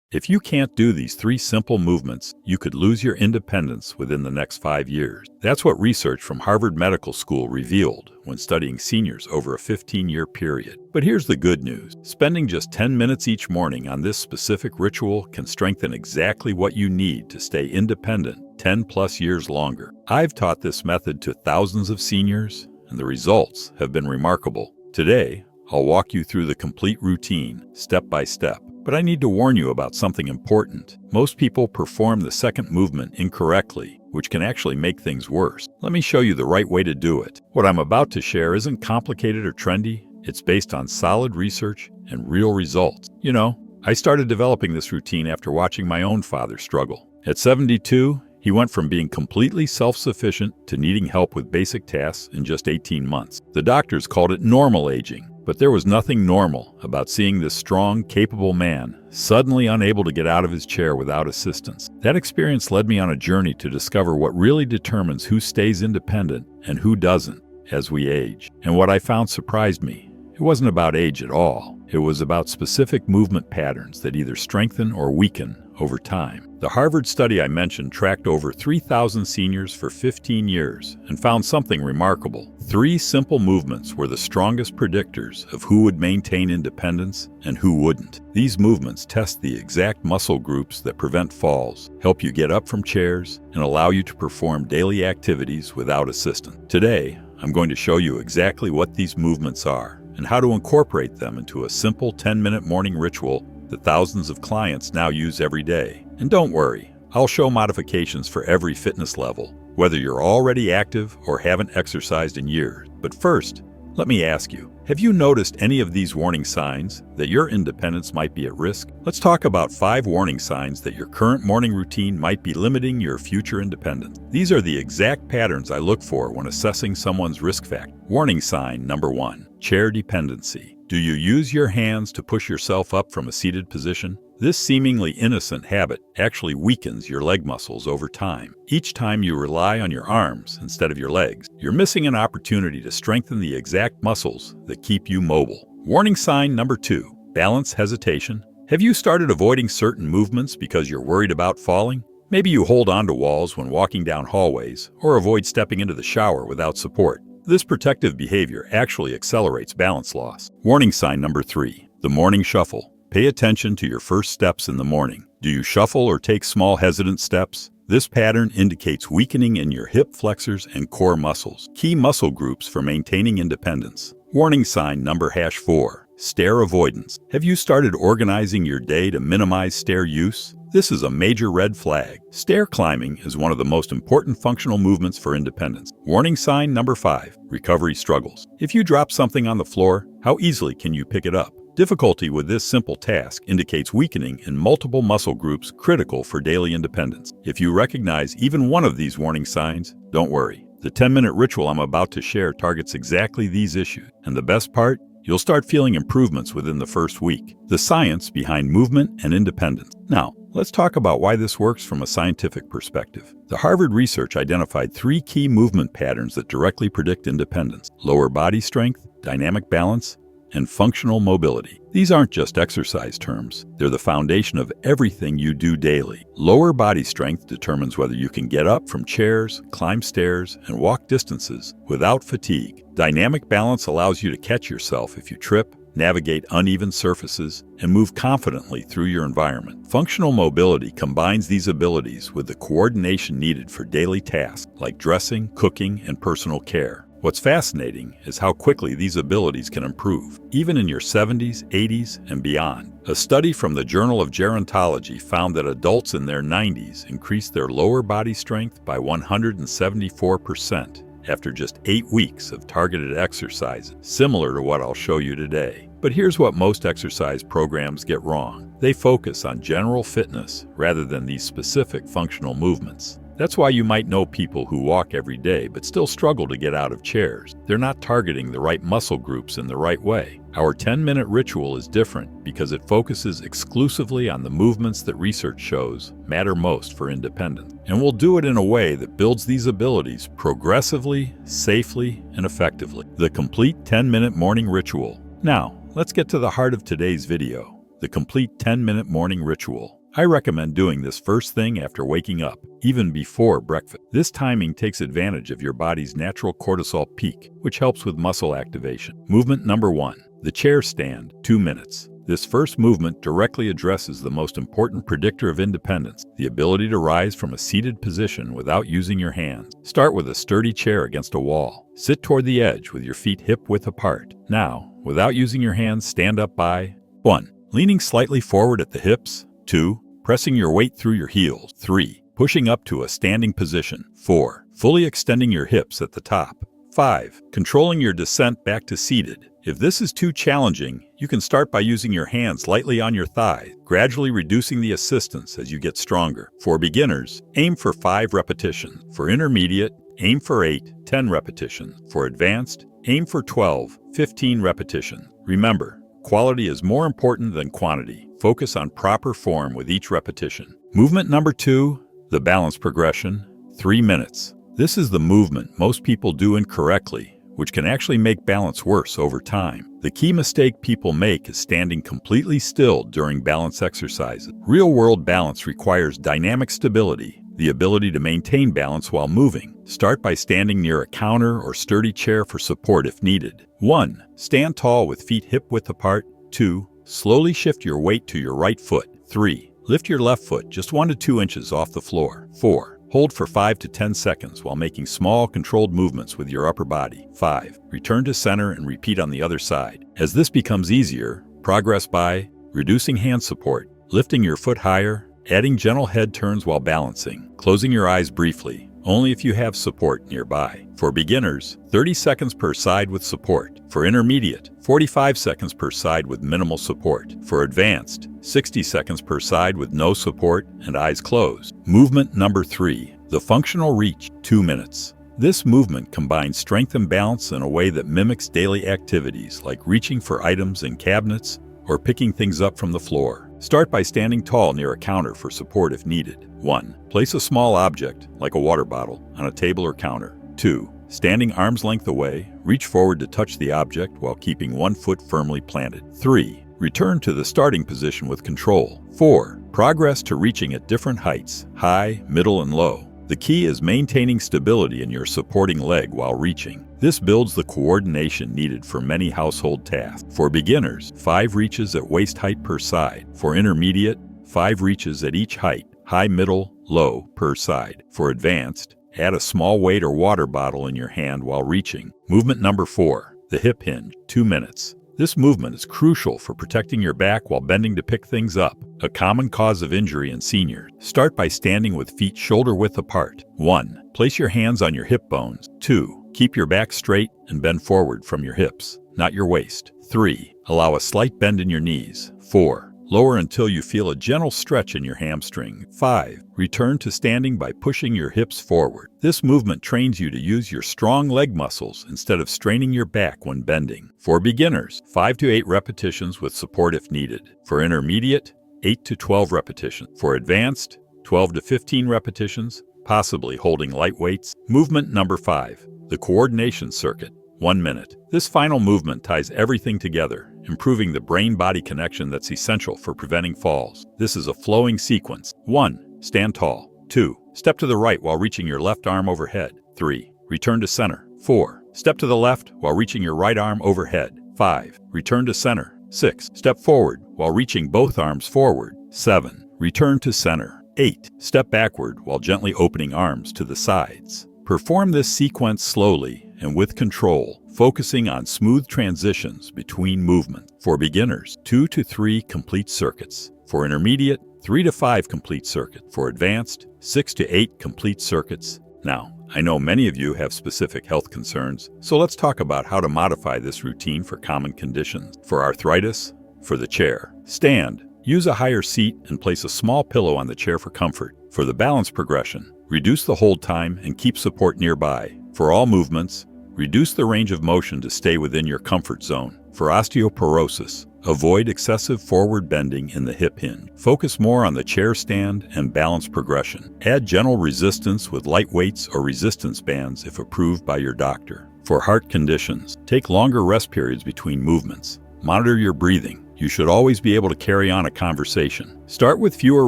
If you can't do these 3 simple movements, you could lose your independence within the next 5 years. That's what research from Harvard Medical School revealed when studying seniors over a 15-year period. But here's the good news. Spending just 10 minutes each morning on this specific ritual can strengthen exactly what you need to stay independent 10+ years longer. I've taught this method to thousands of seniors, and the results have been remarkable. Today, I'll walk you through the complete routine, step by step. But I need to warn you about something important. Most people perform the second movement incorrectly, which can actually make things worse. Let me show you the right way to do it. What I'm about to share isn't complicated or trendy. It's based on solid research and real results. You know, I started developing this routine after watching my own father struggle. At 72, he went from being completely self-sufficient to needing help with basic tasks in just 18 months. The doctors called it normal aging. But there was nothing normal about seeing this strong, capable man suddenly unable to get out of his chair without assistance. That experience led me on a journey to discover what really determines who stays independent and who doesn't as we age. And what I found surprised me. It wasn't about age at all. It was about specific movement patterns that either strengthen or weaken over time. The Harvard study I mentioned tracked over 3,000 seniors for 15 years and found something remarkable. 3 simple movements were the strongest predictors of who would maintain independence and who wouldn't. These movements test the exact muscle groups that prevent falls, help you get up from chairs, and allow you to perform daily activities without assistance. Today, I'm going to show you exactly what these movements are and how to incorporate them into a simple 10-minute morning ritual that thousands of clients now use every day. And don't worry, I'll show modifications for every fitness level, whether you're already active or haven't exercised in years. But first, let me ask you, have you noticed any of these warning signs that your independence might be at risk? Let's talk about 5 warning signs that your current morning routine might be limiting your future independence. These are the exact patterns I look for when assessing someone's risk factor. Warning sign number 1, chair dependency. Do you use your hands to push yourself up from a seated position? This seemingly innocent habit actually weakens your leg muscles over time. Each time you rely on your arms instead of your legs, you're missing an opportunity to strengthen the exact muscles that keep you mobile. Warning sign number 2, balance hesitation. Have you started avoiding certain movements because you're worried about falling? Maybe you hold onto walls when walking down hallways or avoid stepping into the shower without support. This protective behavior actually accelerates balance loss. Warning sign number 3, the morning shuffle. Pay attention to your first steps in the morning. Do you shuffle or take small hesitant steps? This pattern indicates weakening in your hip flexors and core muscles, key muscle groups for maintaining independence. Warning sign number #4, stair avoidance. Have you started organizing your day to minimize stair use? This is a major red flag. Stair climbing is one of the most important functional movements for independence. Warning sign number 5, recovery struggles. If you drop something on the floor, how easily can you pick it up? Difficulty with this simple task indicates weakening in multiple muscle groups critical for daily independence. If you recognize even one of these warning signs, don't worry. The 10-minute ritual I'm about to share targets exactly these issues. And the best part? You'll start feeling improvements within the first week. The science behind movement and independence. Now, let's talk about why this works from a scientific perspective. The Harvard research identified 3 key movement patterns that directly predict independence: lower body strength, dynamic balance, and functional mobility. These aren't just exercise terms. They're the foundation of everything you do daily. Lower body strength determines whether you can get up from chairs, climb stairs, and walk distances without fatigue. Dynamic balance allows you to catch yourself if you trip, navigate uneven surfaces, and move confidently through your environment. Functional mobility combines these abilities with the coordination needed for daily tasks like dressing, cooking, and personal care. What's fascinating is how quickly these abilities can improve, even in your 70s, 80s, and beyond. A study from the Journal of Gerontology found that adults in their 90s increased their lower body strength by 174% after just 8 weeks of targeted exercises, similar to what I'll show you today. But here's what most exercise programs get wrong. They focus on general fitness rather than these specific functional movements. That's why you might know people who walk every day but still struggle to get out of chairs. They're not targeting the right muscle groups in the right way. Our 10-minute ritual is different because it focuses exclusively on the movements that research shows matter most for independence. And we'll do it in a way that builds these abilities progressively, safely, and effectively. The complete 10-minute morning ritual. Now, let's get to the heart of today's video, the complete 10-minute morning ritual. I recommend doing this first thing after waking up, even before breakfast. This timing takes advantage of your body's natural cortisol peak, which helps with muscle activation. Movement number 1. The chair stand, 2 minutes. This first movement directly addresses the most important predictor of independence, the ability to rise from a seated position without using your hands. Start with a sturdy chair against a wall. Sit toward the edge with your feet hip-width apart. Now, without using your hands, stand up by 1. Leaning slightly forward at the hips. 2. Pressing your weight through your heels. 3. Pushing up to a standing position. 4. Fully extending your hips at the top. 5. Controlling your descent back to seated. If this is too challenging, you can start by using your hands lightly on your thighs, gradually reducing the assistance as you get stronger. For beginners, aim for 5 repetitions. For intermediate, aim for 8, 10 repetitions. For advanced, aim for 12, 15 repetitions. Remember, quality is more important than quantity. Focus on proper form with each repetition. Movement number 2, the balance progression, 3 minutes. This is the movement most people do incorrectly, which can actually make balance worse over time. The key mistake people make is standing completely still during balance exercises. Real-world balance requires dynamic stability, the ability to maintain balance while moving. Start by standing near a counter or sturdy chair for support if needed. 1. Stand tall with feet hip-width apart. 2. Slowly shift your weight to your right foot. 3. Lift your left foot just 1 to 2 inches off the floor. 4. Hold for 5 to 10 seconds while making small, controlled movements with your upper body. 5. Return to center and repeat on the other side. As this becomes easier, progress by reducing hand support, lifting your foot higher, adding gentle head turns while balancing, closing your eyes briefly, only if you have support nearby. For beginners, 30 seconds per side with support. For intermediate, 45 seconds per side with minimal support. For advanced, 60 seconds per side with no support and eyes closed. Movement number 3, the functional reach, 2 minutes. This movement combines strength and balance in a way that mimics daily activities like reaching for items in cabinets or picking things up from the floor. Start by standing tall near a counter for support if needed. 1. Place a small object, like a water bottle, on a table or counter. 2. Standing arm's length away, reach forward to touch the object while keeping 1 foot firmly planted. 3. Return to the starting position with control. 4. Progress to reaching at different heights, high, middle, and low. The key is maintaining stability in your supporting leg while reaching. This builds the coordination needed for many household tasks. For beginners, 5 reaches at waist height per side. For intermediate, 5 reaches at each height, high, middle, low, per side. For advanced, add a small weight or water bottle in your hand while reaching. Movement number 4, the hip hinge, 2 minutes. This movement is crucial for protecting your back while bending to pick things up, a common cause of injury in seniors. Start by standing with feet shoulder-width apart. 1. Place your hands on your hip bones. 2. Keep your back straight and bend forward from your hips, not your waist. 3. Allow a slight bend in your knees. 4. Lower until you feel a gentle stretch in your hamstring. 5. Return to standing by pushing your hips forward. This movement trains you to use your strong leg muscles instead of straining your back when bending. For beginners, 5 to 8 repetitions with support if needed. For intermediate, 8 to 12 repetitions. For advanced, 12 to 15 repetitions, possibly holding light weights. Movement number 5, the coordination circuit, 1 minute. This final movement ties everything together, improving the brain-body connection that's essential for preventing falls. This is a flowing sequence. 1. Stand tall. 2. Step to the right while reaching your left arm overhead. 3. Return to center. 4. Step to the left while reaching your right arm overhead. 5. Return to center. 6. Step forward while reaching both arms forward. 7. Return to center. 8. Step backward while gently opening arms to the sides. Perform this sequence slowly and with control, focusing on smooth transitions between movements. For beginners, 2 to 3 complete circuits. For intermediate, 3 to 5 complete circuits. For advanced, 6 to 8 complete circuits. Now, I know many of you have specific health concerns, so let's talk about how to modify this routine for common conditions. For arthritis, for the chair. Stand. Use a higher seat and place a small pillow on the chair for comfort. For the balance progression, reduce the hold time and keep support nearby. For all movements, reduce the range of motion to stay within your comfort zone. For osteoporosis, avoid excessive forward bending in the hip hinge. Focus more on the chair stand and balance progression. Add gentle resistance with light weights or resistance bands if approved by your doctor. For heart conditions, take longer rest periods between movements. Monitor your breathing you should always be able to carry on a conversation. Start with fewer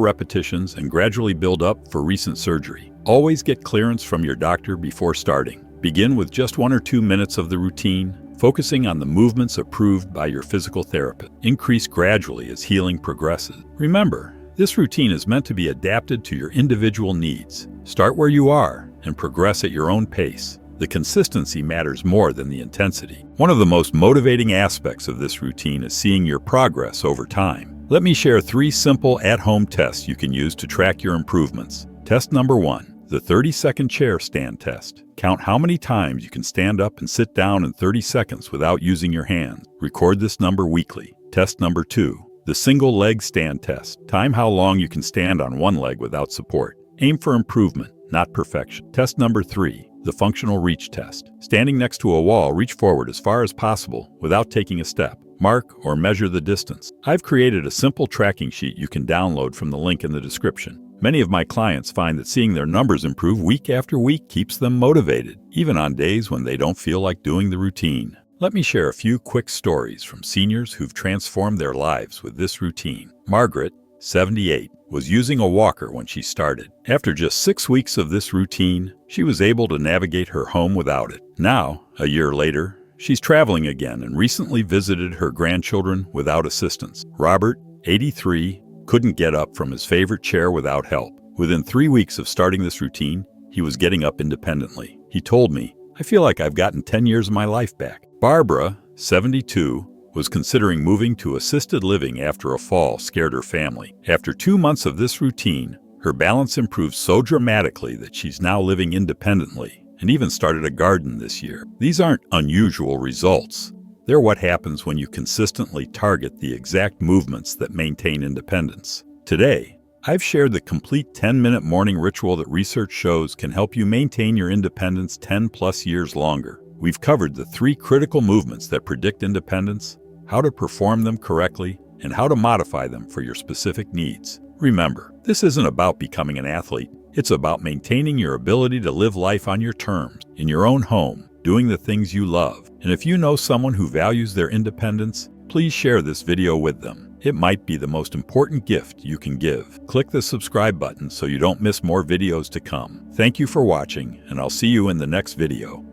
repetitions and gradually build up for recent surgery. Always get clearance from your doctor before starting. Begin with just 1 or 2 minutes of the routine, focusing on the movements approved by your physical therapist. Increase gradually as healing progresses. Remember, this routine is meant to be adapted to your individual needs. Start where you are and progress at your own pace. The consistency matters more than the intensity. One of the most motivating aspects of this routine is seeing your progress over time. Let me share 3 simple at-home tests you can use to track your improvements. Test number 1, the 30-second chair stand test. Count how many times you can stand up and sit down in 30 seconds without using your hands. Record this number weekly. Test number 2, the single leg stand test. Time how long you can stand on one leg without support. Aim for improvement, not perfection. Test number 3, the functional reach test. Standing next to a wall, reach forward as far as possible without taking a step. Mark or measure the distance. I've created a simple tracking sheet you can download from the link in the description. Many of my clients find that seeing their numbers improve week after week keeps them motivated, even on days when they don't feel like doing the routine. Let me share a few quick stories from seniors who've transformed their lives with this routine. Margaret, 78, was using a walker when she started. After just 6 weeks of this routine, she was able to navigate her home without it. Now, a year later, she's traveling again and recently visited her grandchildren without assistance. Robert, 83, couldn't get up from his favorite chair without help. Within 3 weeks of starting this routine, he was getting up independently. He told me, "I feel like I've gotten 10 years of my life back." Barbara, 72, was considering moving to assisted living after a fall scared her family. After 2 months of this routine, her balance improved so dramatically that she's now living independently and even started a garden this year. These aren't unusual results. They're what happens when you consistently target the exact movements that maintain independence. Today, I've shared the complete 10-minute morning ritual that research shows can help you maintain your independence 10+ years longer. We've covered the 3 critical movements that predict independence, how to perform them correctly, and how to modify them for your specific needs. Remember, this isn't about becoming an athlete. It's about maintaining your ability to live life on your terms, in your own home, doing the things you love. And if you know someone who values their independence, please share this video with them. It might be the most important gift you can give. Click the subscribe button so you don't miss more videos to come. Thank you for watching, and I'll see you in the next video.